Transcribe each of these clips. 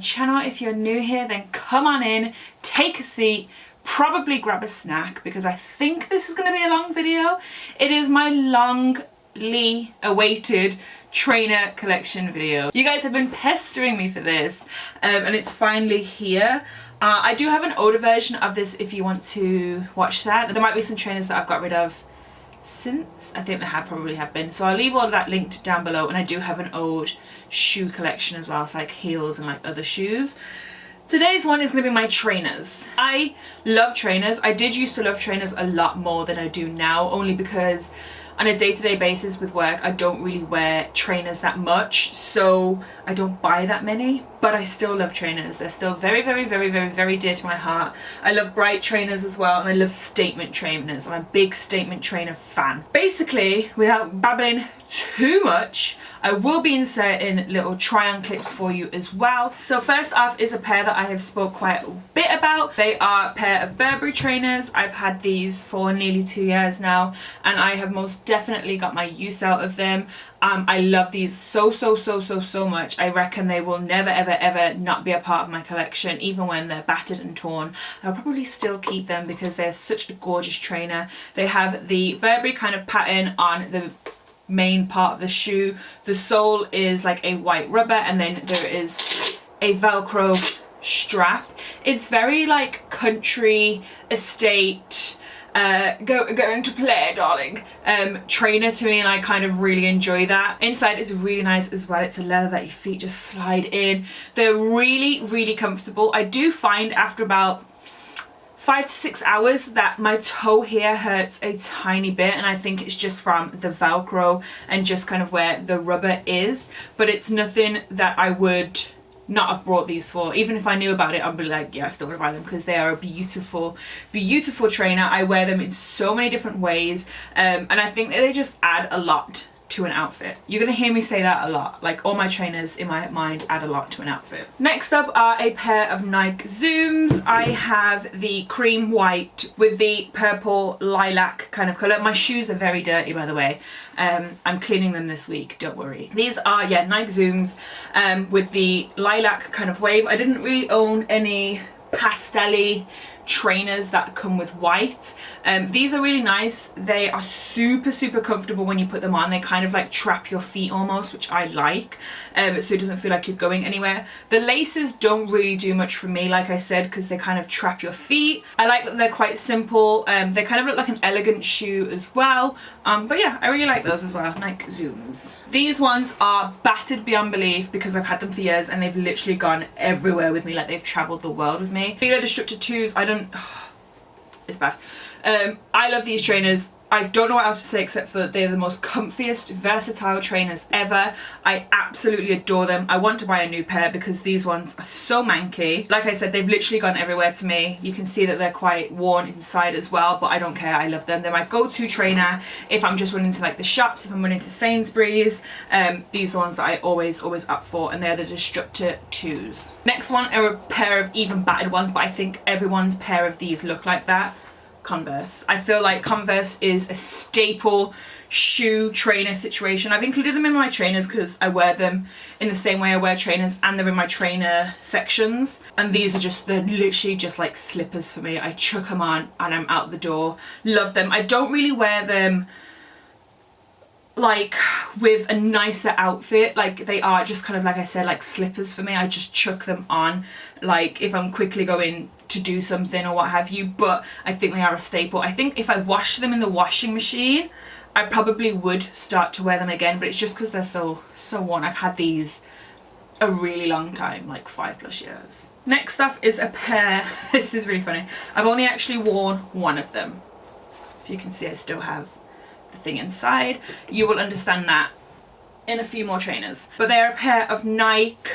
channel. If you're new here, then come on in, take a seat, probably grab a snack because I think this is going to be a long video. It is my longly awaited trainer collection video. You guys have been pestering me for this and it's finally here. I do have an older version of this if you want to watch that. There might be some trainers that I've got rid of since. I think they probably have been. So I'll leave all of that linked down below, and I do have an old shoe collection as well, so like heels and like other shoes. Today's one is going to be my trainers. I love trainers. I did used to love trainers a lot more than I do now, only because on a day-to-day basis with work I don't really wear trainers that much, so I don't buy that many, but I still love trainers. They're still very dear to my heart. I love bright trainers as well, and I love statement trainers. I'm a big statement trainer fan. Basically, without babbling too much, I will be inserting little try-on clips for you as well. So first off is a pair that I have spoke quite a bit about. They are a pair of Burberry Trainers. I've had these for nearly 2 years now, and I have most definitely got my use out of them. I love these so much. I reckon they will never ever not be a part of my collection, even when they're battered and torn. I'll probably still keep them because they're such a gorgeous trainer. They have the Burberry kind of pattern on the main part of the shoe. The sole is like a white rubber, and then there is a Velcro strap. It's very like country estate, going to play darling trainer to me, and I kind of really enjoy that. Inside is really nice as well. It's a leather that your feet just slide in. They're really comfortable. I do find after about 5 to 6 hours that my toe here hurts a tiny bit, and I think it's just from the Velcro and just kind of where the rubber is, but it's nothing that I would not have brought these for. Even if I knew about it, I'd be like, yeah, I still would buy them because they are a beautiful trainer. I wear them in so many different ways, and I think that they just add a lot to an outfit. You're gonna hear me say that a lot. Like, all my trainers in my mind add a lot to an outfit. Next up are a pair of Nike Zooms. I have the cream white with the purple lilac kind of colour. My shoes are very dirty, by the way. I'm cleaning them this week, don't worry. These are, yeah, Nike Zooms with the lilac kind of wave. I didn't really own any pastel-y trainers that come with white. These are really nice. They are super comfortable when you put them on. They kind of like trap your feet almost, which I like, so it doesn't feel like you're going anywhere. The laces don't really do much for me, like I said, because they kind of trap your feet. I like that they're quite simple. They kind of look like an elegant shoe as well, but yeah, I really like those as well. Nike Zooms. These ones are battered beyond belief because I've had them for years and they've literally gone everywhere with me, like they've traveled the world with me. Fila Destructor 2s, it's bad. I love these trainers. I don't know what else to say except for they're the most comfiest, versatile trainers ever. I absolutely adore them. I want to buy a new pair because these ones are so manky. Like I said, they've literally gone everywhere to me. You can see that they're quite worn inside as well, but I don't care. I love them. They're my go-to trainer if I'm just running to like the shops, if I'm running to Sainsbury's. These are the ones that I always opt for, and they're the Destructor 2s. Next one are a pair of even battered ones, but I think everyone's pair of these look like that. Converse. I feel like Converse is a staple shoe trainer situation. I've included them in my trainers because I wear them in the same way I wear trainers, and they're in my trainer sections, and these are just, they're literally just like slippers for me. I chuck them on and I'm out the door. Love them. I don't really wear them like with a nicer outfit. Like, they are just kind of, like I said, like slippers for me. I just chuck them on like if I'm quickly going to do something or what have you, but I think they are a staple. I think if I wash them in the washing machine, I probably would start to wear them again, but it's just because they're so worn. I've had these a really long time, like 5+ years. Next up is a pair, this is really funny. I've only actually worn one of them. If you can see, I still have the thing inside. You will understand that in a few more trainers. But they're a pair of Nike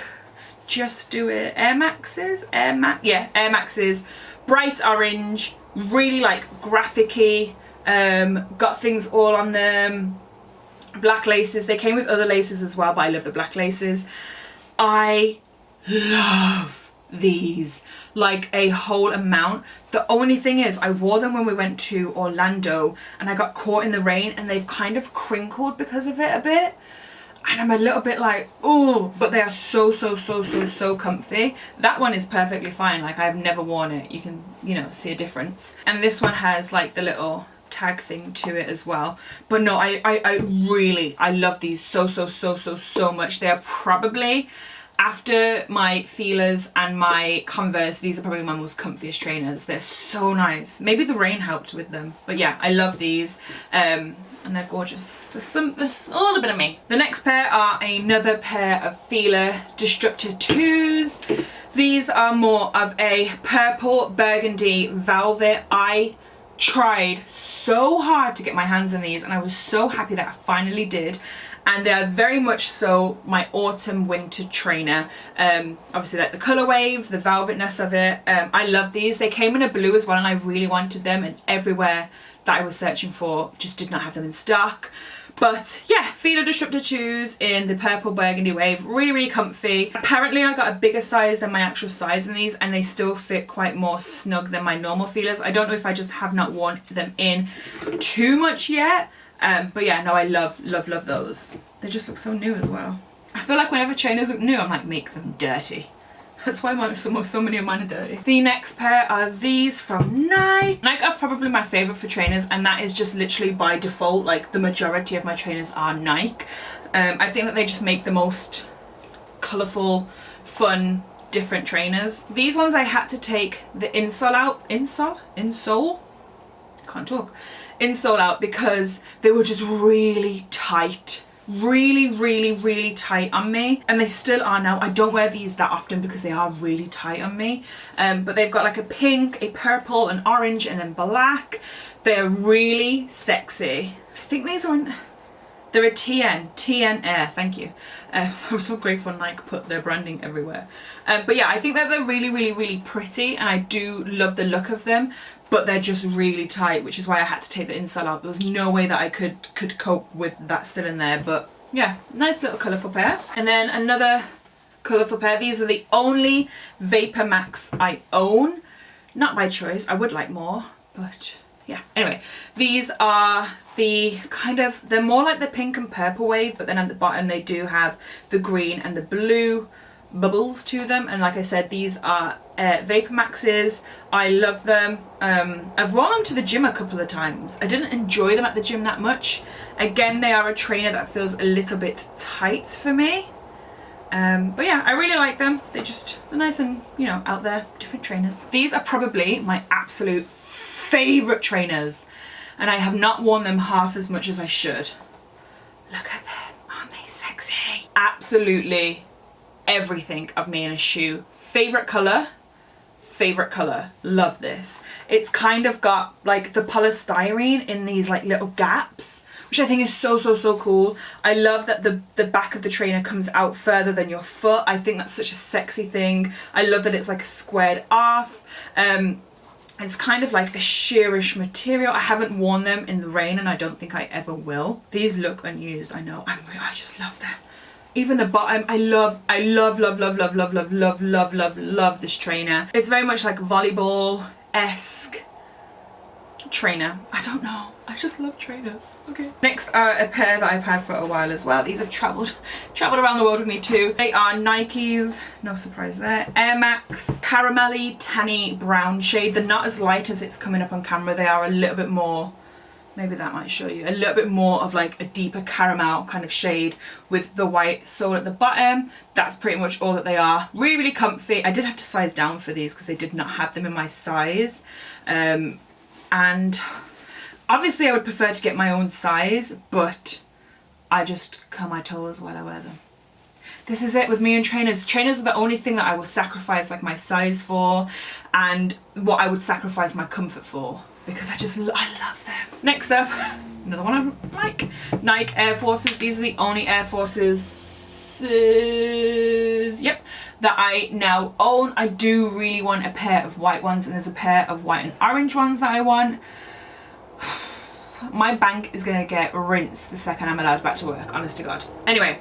Just Do It Air Maxes, Air Maxes, bright orange, really like graphic-y, got things all on them, black laces. They came with other laces as well, but I love the black laces. I love these like a whole amount. The only thing is, I wore them when we went to Orlando and I got caught in the rain and they've kind of crinkled because of it a bit. and I'm a little bit like, oh, but they are so comfy. That one is perfectly fine. Like, I've never worn it. You can, you know, see a difference. And this one has like the little tag thing to it as well. But no, I really love these so much. They are probably, after my feelers and my Converse, these are probably my most comfiest trainers. They're so nice. Maybe the rain helped with them, but yeah, I love these. And they're gorgeous. There's a little bit of me. The next pair are another pair of Feeler Destructor 2s. These are more of a purple burgundy velvet. I tried so hard to get my hands on these, and I was so happy that I finally did. And they are very much so my autumn winter trainer. Obviously, like the color wave, the velvetness of it. I love these. They came in a blue as well, and I really wanted them, and everywhere that I was searching for just did not have them in stock. But yeah, Feeler Destructor 2s in the purple burgundy wave, really comfy. Apparently I got a bigger size than my actual size in these, and they still fit quite more snug than my normal Feelers. I don't know if I just have not worn them in too much yet. But yeah, no, I love those. They just look so new as well. I feel like whenever trainers look new, I'm like, make them dirty. That's why so many of mine are dirty. The next pair are these from Nike. Nike are probably my favorite for trainers, and that is just literally by default. Like, the majority of my trainers are Nike. I think that they just make the most colourful, fun, different trainers. These ones I had to take the insole out. Insole? Can't talk. Insole out because they were just really tight. Really tight on me, and they still are now. I don't wear these that often because they are really tight on me, but they've got like a pink, a purple, an orange, and then black. They're really sexy. I think these are they're a TN Air, thank you. I'm so grateful Nike put their branding everywhere. But yeah, I think that they're really pretty, and I do love the look of them, but they're just really tight, which is why I had to take the insole out. There was no way that I could cope with that still in there. But yeah, nice little colourful pair. And then another colourful pair. These are the only Vapor Max I own. Not by choice, I would like more, but yeah. Anyway, these are the kind of, they're more like the pink and purple wave, but then at the bottom they do have the green and the blue bubbles to them. And like I said, these are Vapor Maxes. I love them. I've worn them to the gym a couple of times. I didn't enjoy them at the gym that much. Again, they are a trainer that feels a little bit tight for me. But yeah, I really like them. They're just nice and, you know, out there, different trainers. These are probably my absolute favourite trainers, and I have not worn them half as much as I should. Look at them. Aren't they sexy? Absolutely everything of me in a shoe. Favorite color, love this. It's kind of got like the polystyrene in these like little gaps, which I think is so cool. I love that the back of the trainer comes out further than your foot. I think that's such a sexy thing. I love that it's like squared off. It's kind of like a sheerish material. I haven't worn them in the rain, and I don't think I ever will. These look unused, I know. I just love them. Even the bottom, I love this trainer. It's very much like volleyball-esque trainer. I don't know, I just love trainers. Okay. Next are a pair that I've had for a while as well. These have traveled around the world with me too. They are Nikes, no surprise there. Air Max Caramelly Tanny Brown shade. They're not as light as it's coming up on camera. They are a little bit more, maybe that might show you, a little bit more of like a deeper caramel kind of shade with the white sole at the bottom. That's pretty much all that they are. Really comfy. I did have to size down for these because they did not have them in my size. And obviously I would prefer to get my own size, but I just curl my toes while I wear them. This is it with me and trainers. Trainers are the only thing that I will sacrifice like my size for, and what I would sacrifice my comfort for, because I love them. Next up, another one I like. Nike Air Forces. These are the only Air Forces, yep, that I now own. I do really want a pair of white ones, and there's a pair of white and orange ones that I want. My bank is gonna get rinsed the second I'm allowed back to work, honest to God. Anyway,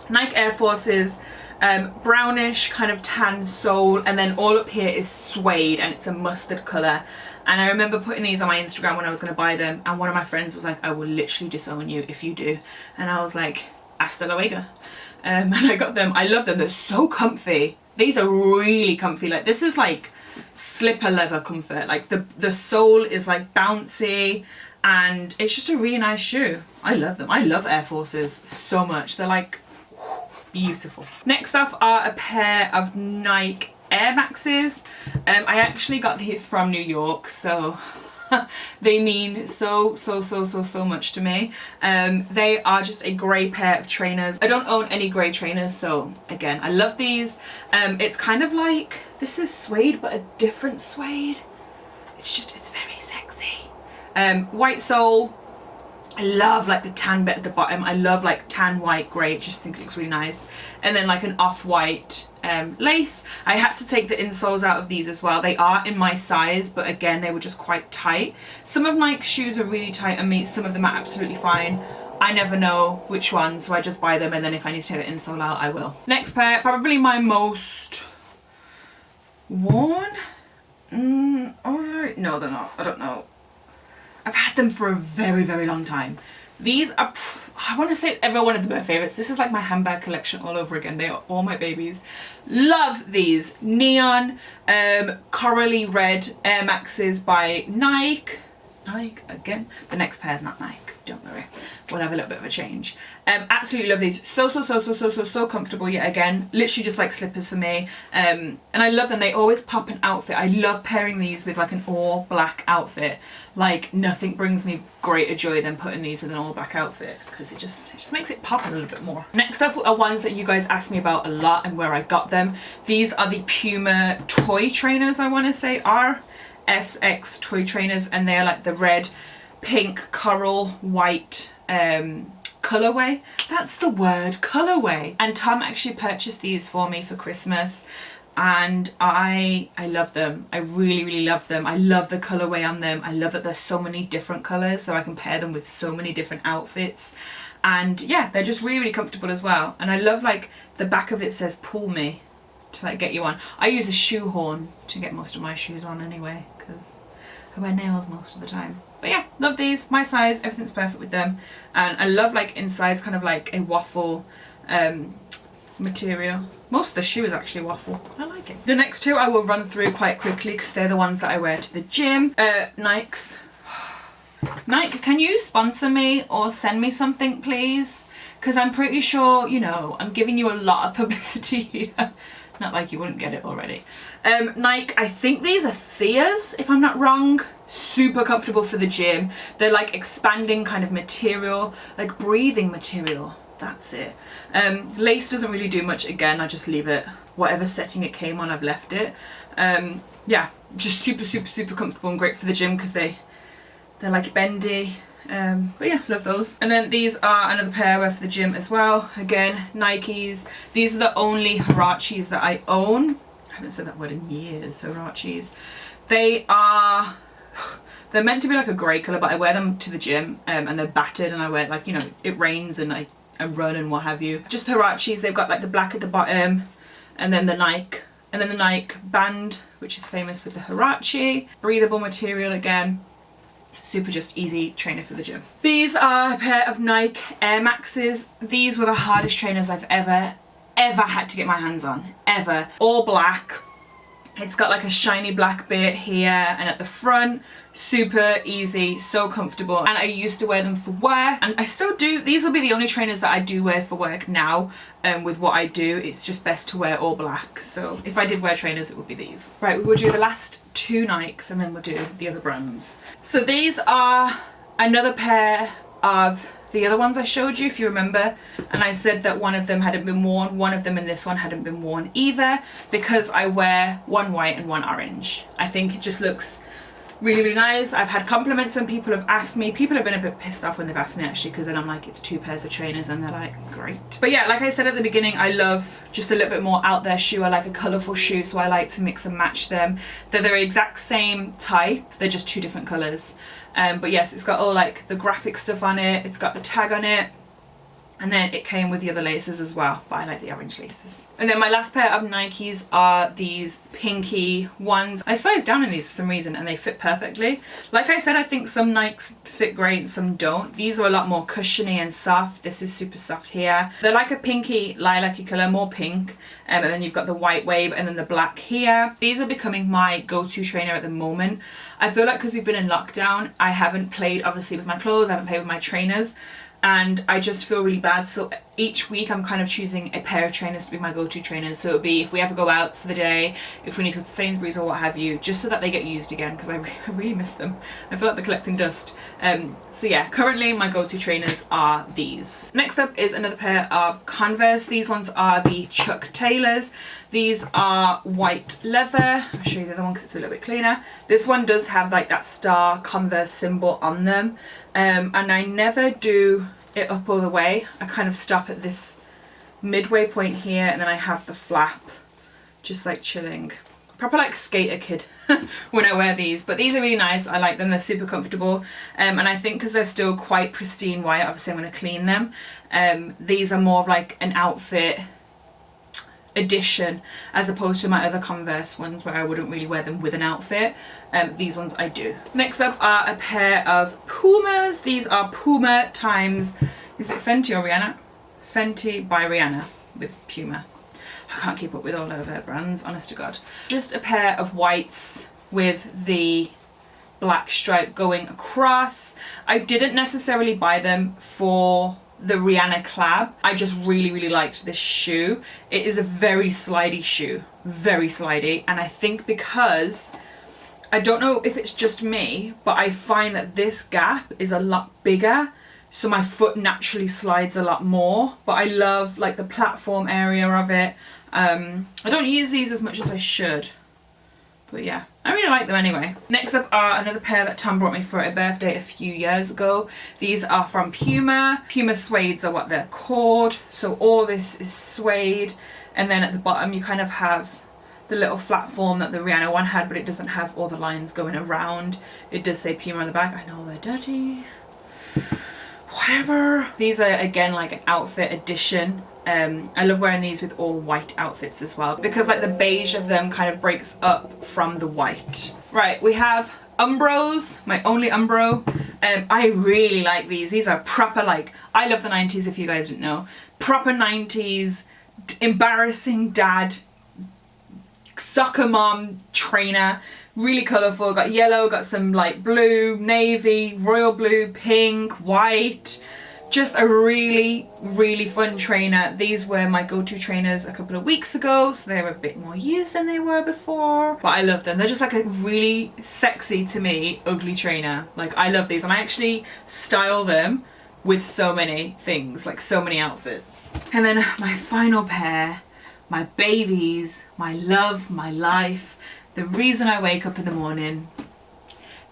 Nike Air Forces, brownish kind of tan sole, and then all up here is suede, and it's a mustard colour. And I remember putting these on my Instagram when I was going to buy them, and one of my friends was like, I will literally disown you if you do. And I was like, hasta luego. And I got them. I love them. They're so comfy. These are really comfy. Like this is like slipper leather comfort. Like the sole is like bouncy and it's just a really nice shoe. I love them. I love Air Forces so much. They're like beautiful. Next up are a pair of Nike Air Maxes. I actually got these from New York, so they mean so much to me. They are just a grey pair of trainers. I don't own any grey trainers, so again, I love these. It's kind of like, this is suede, but a different suede. It's very sexy. White sole. I love like the tan bit at the bottom. I love like tan, white, grey. Just think it looks really nice. And then like an off-white lace. I had to take the insoles out of these as well. They are in my size, but again, they were just quite tight. Some of Nike's shoes are really tight on me. Some of them are absolutely fine. I never know which one, so I just buy them, and then if I need to take the insole out, I will. Next pair, probably my most worn. No, they're not. I don't know. I've had them for a very long time. These are, I want to say every one of them are my favorites. This is like my handbag collection all over again. They are all my babies. Love these neon corally red Air Maxes by Nike. Nike again. The next pair is not Nike. Don't worry. We'll have a little bit of a change. Absolutely love these. So comfortable yet again. Literally just like slippers for me. And I love them. They always pop an outfit. I love pairing these with like an all black outfit. Like nothing brings me greater joy than putting these with an all black outfit, because it just makes it pop a little bit more. Next up are ones that you guys asked me about a lot and where I got them. These are the Puma Toy Trainers, I want to say are. SX Toy Trainers, and they're like the red, pink, coral, white colorway. That's the word, colorway. And Tom actually purchased these for me for Christmas, and I love them. I really love them. I love the colorway on them. I love that there's so many different colors, so I can pair them with so many different outfits. And yeah, they're just really comfortable as well. And I love like the back of it says pull me, to like get you on. I use a shoehorn to get most of my shoes on anyway, because I wear nails most of the time. But yeah, love these. My size, everything's perfect with them. And I love like inside's kind of like a waffle material. Most of the shoe is actually waffle. I like it. The next two I will run through quite quickly because they're the ones that I wear to the gym. Nike's. Nike, can you sponsor me or send me something, please? Because I'm pretty sure, you know, I'm giving you a lot of publicity here. Not like you wouldn't get it already. Nike, I think these are Theas, if I'm not wrong. Super comfortable for the gym. They're like expanding kind of material, like breathing material. That's it. Lace doesn't really do much. Again, I just leave it. Whatever setting it came on, I've left it. Yeah, just super comfortable and great for the gym because they're like bendy. But yeah, love those. And then these are another pair I wear for the gym as well. Again, Nikes. These are the only Huaraches that I own. I haven't said that word in years, Huaraches. They're meant to be like a grey colour, but I wear them to the gym and they're battered, and I wear like, you know, it rains and I run and what have you. Just Huaraches. They've got like the black at the bottom and then the Nike. And then the Nike band, which is famous with the Huarache. Breathable material again. Super just easy trainer for the gym. These are a pair of Nike Air Maxes. These were the hardest trainers I've ever had to get my hands on, ever. All black. It's got like a shiny black bit here and at the front. Super easy, so comfortable. And I used to wear them for work, and I still do. These will be the only trainers that I do wear for work now. With what I do, it's just best to wear all black. So if I did wear trainers, it would be these. Right, we will do the last two Nikes and then we'll do the other brands. So these are another pair of the other ones I showed you, if you remember. And I said that one of them hadn't been worn, one of them in this one hadn't been worn either, because I wear one white and one orange. I think it just looks really nice. I've had compliments when people have asked me. People have been a bit pissed off when they've asked me actually, because then I'm like, it's two pairs of trainers, and they're like, great. But yeah, like I said at the beginning, I love just a little bit more out there shoe. I like a colourful shoe, so I like to mix and match them. They're the exact same type, they're just two different colours. But yes, it's got all like the graphic stuff on it, it's got the tag on it. And then it came with the other laces as well, but I like the orange laces. And then my last pair of Nikes are these pinky ones. I sized down in these for some reason and they fit perfectly. Like I said, I think some Nikes fit great and some don't. These are a lot more cushiony and soft. This is super soft here. They're like a pinky lilac-y colour, more pink. And then you've got the white wave and then the black here. These are becoming my go-to trainer at the moment. I feel like because we've been in lockdown, I haven't played obviously with my clothes, I haven't played with my trainers. And I just feel really bad, so each week I'm kind of choosing a pair of trainers to be my go-to trainers. So it'll be if we ever go out for the day, if we need to go to Sainsbury's or what have you, just so that they get used again, because I really miss them. I feel like they're collecting dust. So yeah, currently my go-to trainers are these. Next up is another pair of Converse. These ones are the Chuck Taylors. These are white leather. I'll show you the other one because it's a little bit cleaner. This one does have like that star Converse symbol on them. And I never do it up all the way. I kind of stop at this midway point here and then I have the flap just like chilling. Proper like skater kid when I wear these. But these are really nice. I like them. They're super comfortable. And I think because they're still quite pristine white, obviously I'm going to clean them. These are more of like an outfit addition as opposed to my other Converse ones where I wouldn't really wear them with an outfit. These ones I do. Next up are a pair of Pumas. These are Puma times, is it Fenty or Rihanna? Fenty by Rihanna with Puma. I can't keep up with all of her brands, honest to God. Just a pair of whites with the black stripe going across. I didn't necessarily buy them for the Rihanna collab. I just really liked this shoe. It is a very slidey shoe, very slidey, and I think because I don't know if it's just me, but I find that this gap is a lot bigger, so my foot naturally slides a lot more. But I love like the platform area of it. I don't use these as much as I should, but yeah, I really like them anyway. Next up are another pair that Tom brought me for a birthday a few years ago. These are from Puma. Puma Suedes are what they're called. So all this is suede, and then at the bottom you kind of have the little platform that the Rihanna one had, but it doesn't have all the lines going around. It does say Puma on the back. I know they're dirty. Whatever. These are again like an outfit edition. I love wearing these with all white outfits as well because like the beige of them kind of breaks up from the white. Right, we have Umbros, my only Umbro. I really like these. These are proper like, I love the 90s if you guys didn't know. Proper 90s, embarrassing dad, soccer mom trainer. Really colourful, got yellow, got some light blue, navy, royal blue, pink, white. Just a really fun trainer. These were my go-to trainers a couple of weeks ago, so they're a bit more used than they were before. But I love them. They're just like a really sexy, to me, ugly trainer. Like, I love these, and I actually style them with so many things, like so many outfits. And then my final pair, my babies, my love, my life, the reason I wake up in the morning.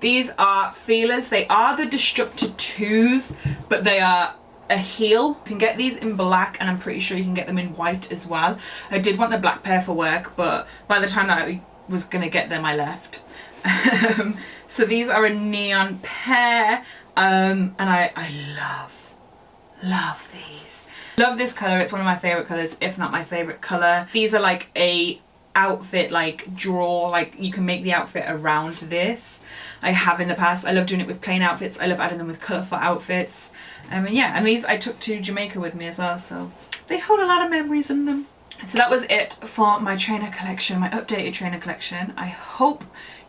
These are Feelers. They are the Destructor 2s, but they are a heel. You can get these in black, and I'm pretty sure you can get them in white as well. I did want the black pair for work, but by the time that I was gonna get them, I left. So these are a neon pair, and I love these. Love this colour. It's one of my favourite colours, if not my favourite colour. These are like a outfit like draw, like you can make the outfit around this. I have in the past. I love doing it with plain outfits. I love adding them with colourful outfits. And yeah, and these I took to Jamaica with me as well, so they hold a lot of memories in them. So that was it for my trainer collection, my updated trainer collection. I hope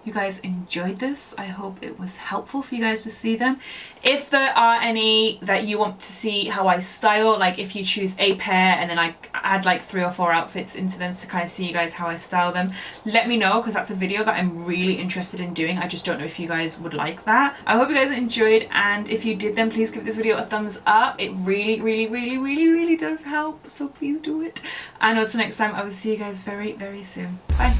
you guys enjoyed this. I hope it was helpful for you guys to see them. If there are any that you want to see how I style, like if you choose a pair and then I add like 3 or 4 outfits into them to kind of see you guys how I style them, let me know, because that's a video that I'm really interested in doing. I just don't know if you guys would like that. I hope you guys enjoyed, and if you did, then please give this video a thumbs up. It really does help, so please do it. And until next time, I will see you guys very soon. Bye.